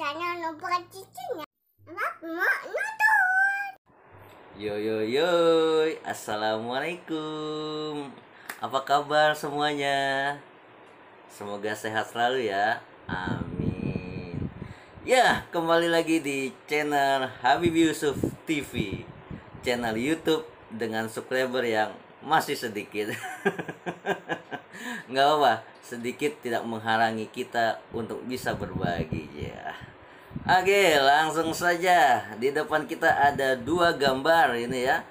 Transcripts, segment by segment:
Jangan lupa cicinya. Mak nonton. Yo yo yo, assalamualaikum. Apa kabar semuanya? Semoga sehat selalu ya. Amin. Ya, kembali lagi di channel Habib Yusuf TV, channel YouTube dengan subscriber yang masih sedikit. Nggak apa, sedikit tidak menghalangi kita untuk bisa berbagi ya. Oke, langsung saja. Di depan kita ada dua gambar ini ya.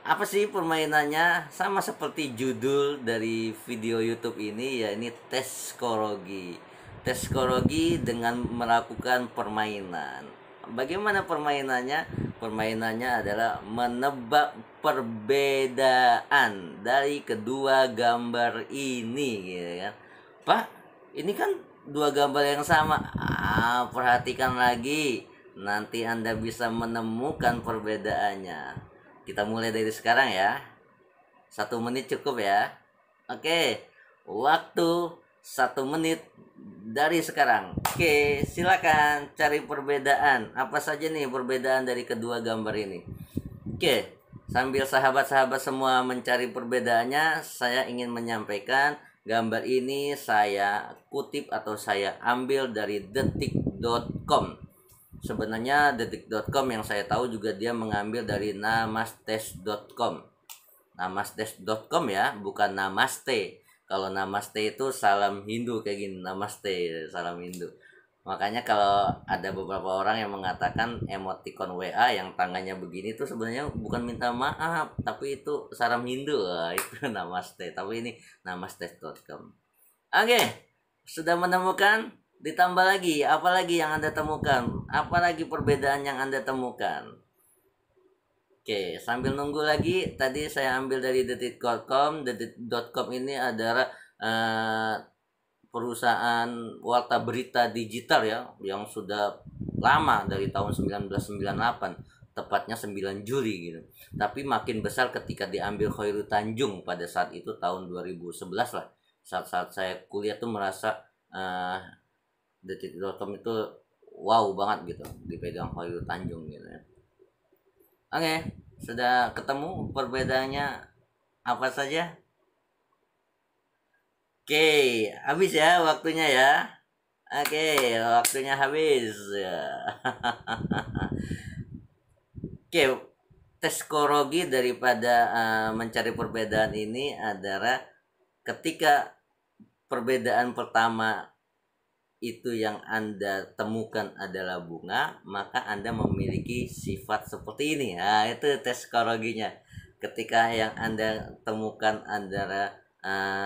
Apa sih permainannya? Sama seperti judul dari video YouTube ini, ya ini tes psikologi. Tes psikologi dengan melakukan permainan. Bagaimana permainannya? Permainannya adalah menebak perbedaan dari kedua gambar ini gitu ya. Pak, ini kan dua gambar yang sama. Perhatikan lagi. Nanti Anda bisa menemukan perbedaannya. Kita mulai dari sekarang ya. 1 menit cukup ya. Oke, waktu 1 menit dari sekarang. Oke, silakan cari perbedaan. Apa saja nih perbedaan dari kedua gambar ini? Oke, sambil sahabat-sahabat semua mencari perbedaannya, saya ingin menyampaikan gambar ini saya kutip atau saya ambil dari detik.com. Sebenarnya detik.com yang saya tahu juga dia mengambil dari namastes.com. Namastes.com ya, bukan namaste. Kalau namaste itu salam Hindu kayak gini, namaste, salam Hindu. Makanya kalau ada beberapa orang yang mengatakan emoticon WA yang tangannya begini itu sebenarnya bukan minta maaf, tapi itu salam Hindu. Itu namaste, tapi ini namastes.com. Oke, sudah menemukan? Ditambah lagi, apa lagi yang Anda temukan? Apa lagi perbedaan yang Anda temukan? Oke, sambil nunggu lagi, tadi saya ambil dari detik.com. Detik.com ini adalah perusahaan warta berita digital ya, yang sudah lama dari tahun 1998, tepatnya 9 Juli gitu. Tapi makin besar ketika diambil Khairul Tanjung pada saat itu tahun 2011 lah. Saat saya kuliah tuh merasa detik.com itu wow banget gitu, dipegang Khairul Tanjung gitu ya. Oke, sudah ketemu perbedaannya apa saja? Oke, habis ya waktunya ya. Oke, waktunya habis ya. Oke, tes psikologi daripada mencari perbedaan ini adalah ketika perbedaan pertama itu yang Anda temukan adalah bunga, maka Anda memiliki sifat seperti ini. Nah, itu tes psikologinya. Ketika yang Anda temukan adalah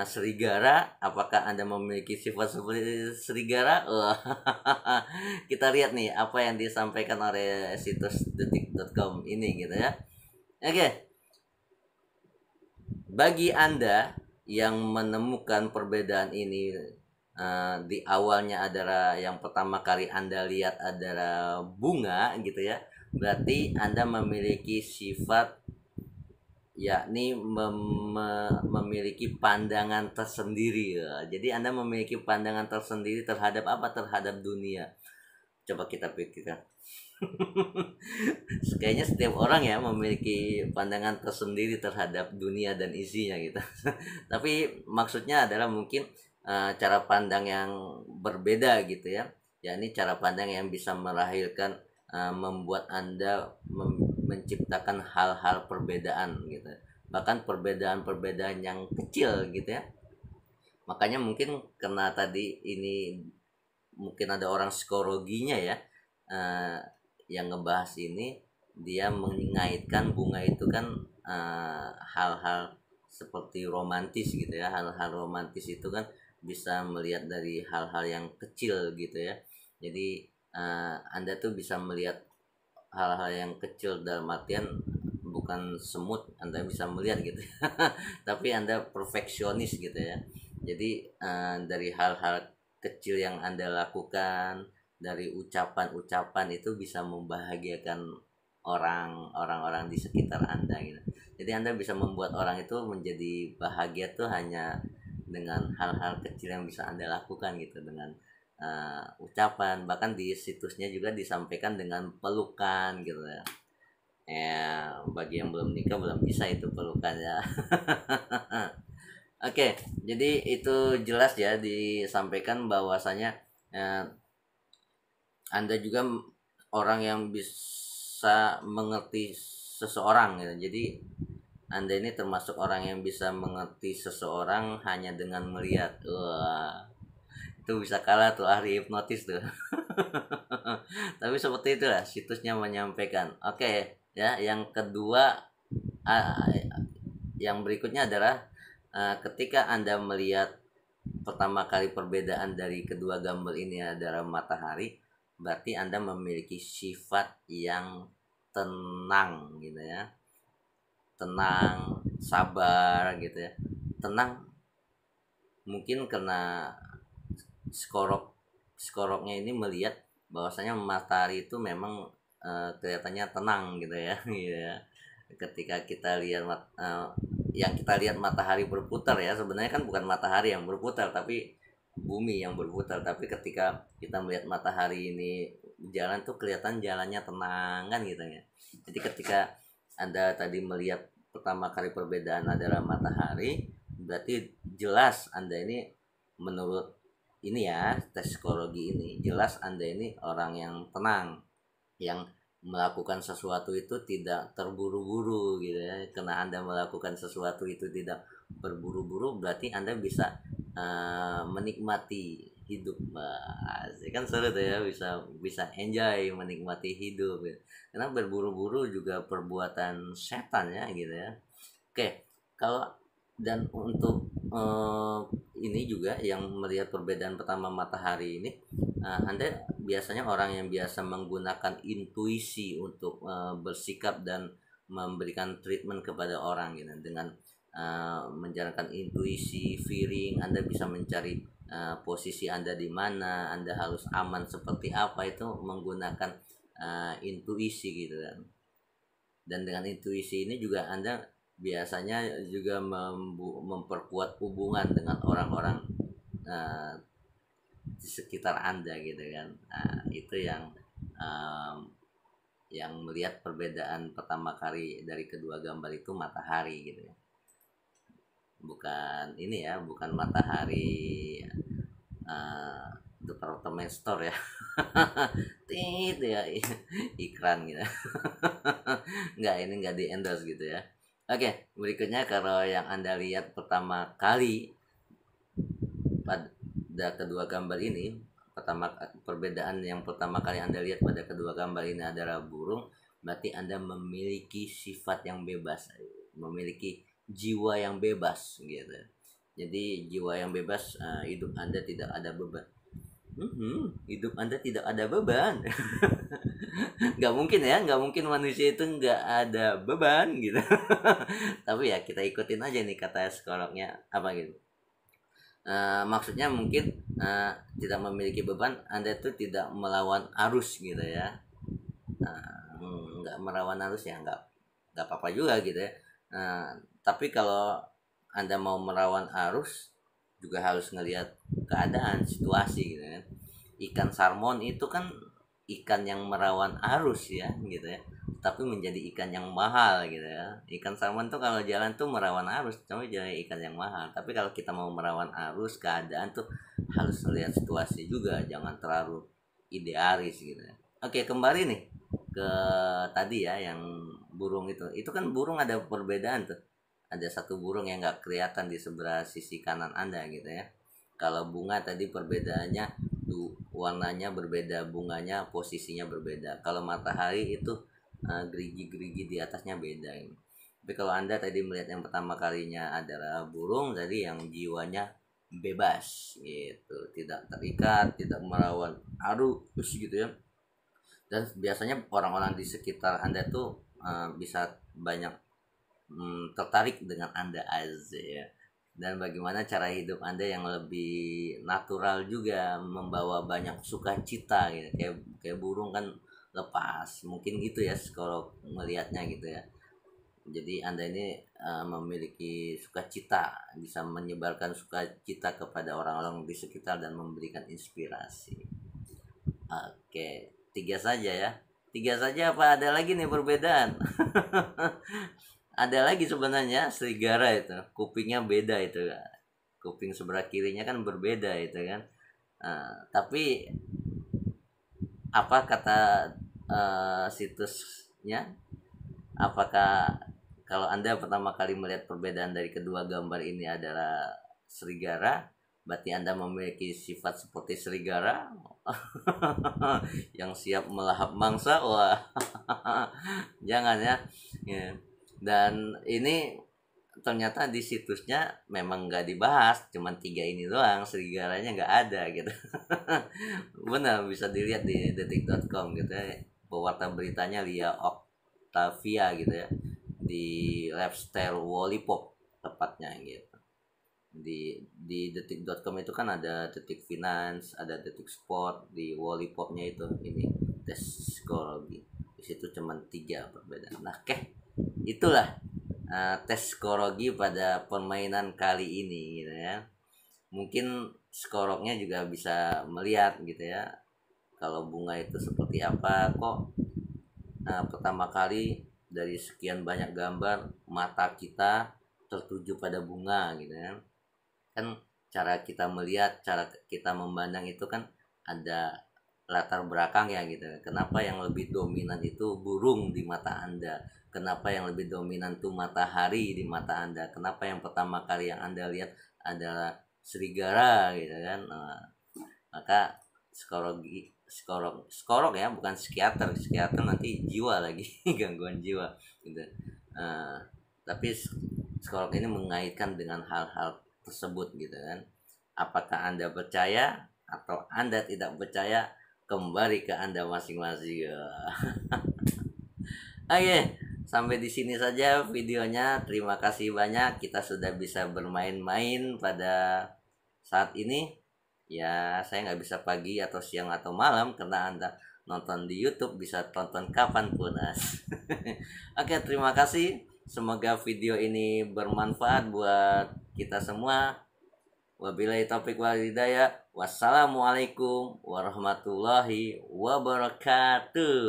serigala, apakah Anda memiliki sifat seperti serigala? Kita lihat nih apa yang disampaikan oleh situs detik.com ini gitu ya. Oke. Bagi Anda yang menemukan perbedaan ini di awalnya adalah yang pertama kali Anda lihat adalah bunga gitu ya, berarti Anda memiliki sifat yakni memiliki pandangan tersendiri ya. Jadi Anda memiliki pandangan tersendiri terhadap apa? Terhadap dunia. Coba kita pikirkan. Kayaknya setiap orang ya memiliki pandangan tersendiri terhadap dunia dan isinya gitu. Tapi maksudnya adalah mungkin cara pandang yang berbeda gitu ya. Yakni cara pandang yang bisa melahirkan membuat Anda menciptakan hal-hal perbedaan gitu. Bahkan perbedaan-perbedaan yang kecil gitu ya. Makanya mungkin karena tadi ini mungkin ada orang psikologinya ya yang ngebahas ini, dia mengaitkan bunga itu kan hal-hal seperti romantis gitu ya. Hal-hal romantis itu kan bisa melihat dari hal-hal yang kecil gitu ya. Jadi Anda tuh bisa melihat hal-hal yang kecil dalam artian bukan semut Anda bisa melihat gitu. Tapi Anda perfeksionis gitu ya. Jadi dari hal-hal kecil yang Anda lakukan, dari ucapan-ucapan itu bisa membahagiakan orang-orang di sekitar Anda gitu. Jadi Anda bisa membuat orang itu menjadi bahagia tuh hanya dengan hal-hal kecil yang bisa Anda lakukan gitu, dengan ucapan, bahkan di situsnya juga disampaikan dengan pelukan gitu ya. Bagi yang belum nikah belum bisa itu pelukan ya. Oke, jadi itu jelas ya disampaikan bahwasanya Anda juga orang yang bisa mengerti seseorang gitu. Jadi Anda ini termasuk orang yang bisa mengerti seseorang hanya dengan melihat. Wah, itu bisa kalah tuh ahli hipnotis tuh. Tapi seperti itulah situsnya menyampaikan. Oke, ya, yang kedua, yang berikutnya adalah ketika Anda melihat pertama kali perbedaan dari kedua gambar ini adalah matahari, berarti Anda memiliki sifat yang tenang gitu ya. Tenang, sabar gitu ya. Tenang mungkin karena psikolognya ini melihat bahwasanya matahari itu memang kelihatannya tenang gitu ya. Gitu ya. Ketika kita lihat yang kita lihat matahari berputar ya, sebenarnya kan bukan matahari yang berputar tapi bumi yang berputar. Tapi ketika kita melihat matahari ini jalan tuh kelihatan jalannya tenang kan gitu ya. Jadi ketika Anda tadi melihat pertama kali perbedaan adalah matahari, berarti jelas Anda ini, menurut ini ya, tes psikologi ini, jelas Anda ini orang yang tenang, yang melakukan sesuatu itu tidak terburu-buru gitu ya. Karena Anda melakukan sesuatu itu tidak berburu-buru, berarti Anda bisa menikmati hidup. Kan seru tuh ya, bisa enjoy menikmati hidup gitu. Karena berburu-buru juga perbuatan setan ya gitu ya. Oke, kalau dan untuk ini juga yang melihat perbedaan pertama matahari ini, Anda biasanya orang yang biasa menggunakan intuisi untuk bersikap dan memberikan treatment kepada orang gitu. Dengan menjalankan intuisi, feeling, Anda bisa mencari posisi Anda di mana, Anda harus aman seperti apa, itu menggunakan intuisi gitu kan. Dan dengan intuisi ini juga Anda biasanya juga memperkuat hubungan dengan orang-orang di sekitar Anda gitu kan. Itu yang melihat perbedaan pertama kali dari kedua gambar itu matahari gitu ya. Bukan ini ya, bukan matahari department store ya. Tit ya, iklan gitu. Ini enggak di endorse gitu ya. Oke, berikutnya kalau yang Anda lihat pertama kali pada kedua gambar ini, perbedaan yang pertama kali Anda lihat pada kedua gambar ini adalah burung, berarti Anda memiliki sifat yang bebas, memiliki jiwa yang bebas gitu. Jadi jiwa yang bebas, hidup Anda tidak ada beban. Hidup Anda tidak ada beban. Nggak mungkin manusia itu nggak ada beban gitu. Tapi ya kita ikutin aja nih kata psikolognya apa gitu. Maksudnya mungkin tidak memiliki beban, Anda itu tidak melawan arus gitu ya. Nggak melawan arus ya, nggak apa-apa juga gitu ya. Tapi kalau Anda mau melawan arus juga harus ngelihat keadaan, situasi gitu kan. Ikan salmon itu kan ikan yang merawan arus ya gitu ya, tapi menjadi ikan yang mahal gitu ya. Ikan salmon tuh kalau jalan tuh merawan arus, cuma jadi ikan yang mahal. Tapi kalau kita mau merawan arus keadaan tuh harus lihat situasi juga, jangan terlalu idealis gitu ya. Oke, kembali nih ke tadi ya, yang burung itu kan burung ada perbedaan tuh. Ada satu burung yang nggak kelihatan di sebelah sisi kanan Anda gitu ya. Kalau bunga tadi perbedaannya warnanya berbeda, bunganya posisinya berbeda. Kalau matahari itu gerigi-gerigi di atasnya beda. Tapi kalau Anda tadi melihat yang pertama kalinya adalah burung, tadi yang jiwanya bebas gitu, tidak terikat, tidak melawan arus gitu ya. Dan biasanya orang-orang di sekitar Anda tuh bisa banyak tertarik dengan Anda aja ya. Dan bagaimana cara hidup Anda yang lebih natural juga, membawa banyak sukacita gitu. Kayak burung kan lepas, mungkin gitu ya kalau melihatnya gitu ya. Jadi Anda ini memiliki sukacita, bisa menyebarkan sukacita kepada orang-orang di sekitar dan memberikan inspirasi. Oke, 3 saja ya. 3 saja apa ada lagi nih perbedaan? Ada lagi sebenarnya serigala itu, kupingnya beda itu. Kuping sebelah kirinya kan berbeda itu kan. Tapi apa kata situsnya? Apakah kalau Anda pertama kali melihat perbedaan dari kedua gambar ini adalah serigala, berarti Anda memiliki sifat seperti serigala yang siap melahap mangsa? Wah, jangan ya. Ya. Dan ini ternyata di situsnya memang nggak dibahas, cuman 3 ini doang, serigalanya nggak ada gitu. Benar, bisa dilihat di detik.com gitu ya. Pewarta beritanya Lia Octavia gitu ya, di lifestyle Wallipop tepatnya gitu. Di detik.com itu kan ada detik finance, ada detik sport, di Wallipopnya itu ini tes psikologi. Di situ cuma 3 perbedaan. Nah, itulah tes psikologi pada permainan kali ini gitu ya. Mungkin psikolognya juga bisa melihat gitu ya, kalau bunga itu seperti apa. Kok pertama kali dari sekian banyak gambar mata kita tertuju pada bunga gitu kan cara kita melihat, cara kita memandang itu kan ada latar belakang ya gitu. Kenapa yang lebih dominan itu burung di mata Anda, kenapa yang lebih dominan tuh matahari di mata Anda, kenapa yang pertama kali yang Anda lihat adalah serigala gitu kan. Maka psikolog ya, bukan psikiater nanti jiwa lagi gangguan jiwa gitu. Tapi psikolog ini mengaitkan dengan hal-hal tersebut gitu kan. Apakah Anda percaya atau Anda tidak percaya, kembali ke Anda masing-masing. Oke, sampai di sini saja videonya. Terima kasih banyak, kita sudah bisa bermain-main pada saat ini. Ya, saya nggak bisa pagi atau siang atau malam karena Anda nonton di YouTube, bisa tonton kapanpun. Oke, terima kasih. Semoga video ini bermanfaat buat kita semua. Wabillahi taufiq wal hidayah. Wassalamualaikum warahmatullahi wabarakatuh.